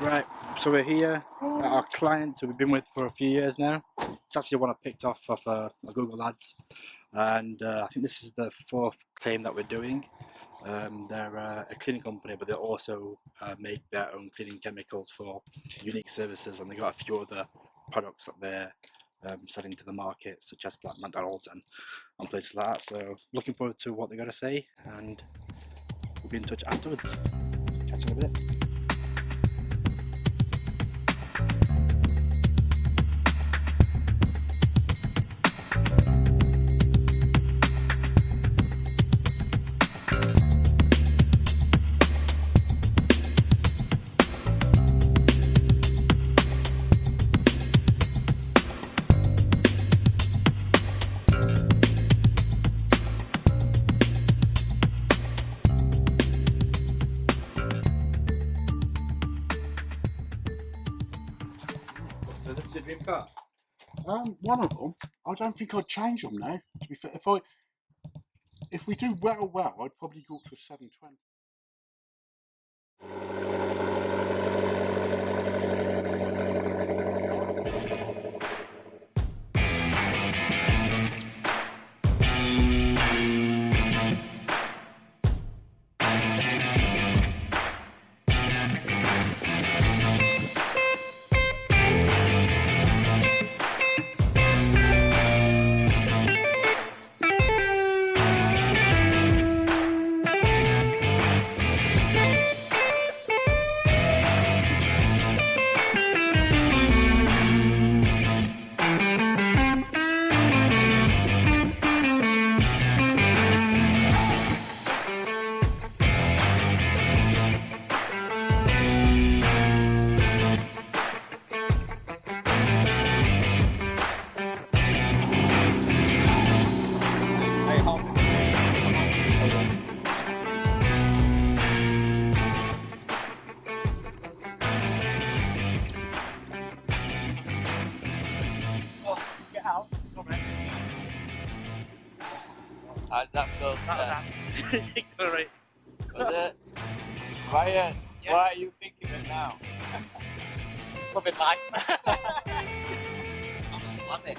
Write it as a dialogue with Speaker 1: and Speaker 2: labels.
Speaker 1: Right, so we're here at our client who we've been with for a few years now. It's actually one I picked off of Google Ads, and I think this is the fourth claim that we're doing. They're a cleaning company, but they also make their own cleaning chemicals for unique services, and they got a few other products that they're selling to the market, such as like McDonald's and places like that. So looking forward to what they're going to say, and we'll be in touch afterwards. Catch you in a bit. So this is your dream car?
Speaker 2: One of them. I don't think I'd change them now. To be fair, if we do well, I'd probably go up to a 720.
Speaker 1: Get out.
Speaker 3: How'd that go?
Speaker 1: That was absolutely great.
Speaker 3: Was it? Ryan,
Speaker 1: Yeah.
Speaker 3: what are you thinking of now?
Speaker 1: Loving life.
Speaker 4: I'm slamming.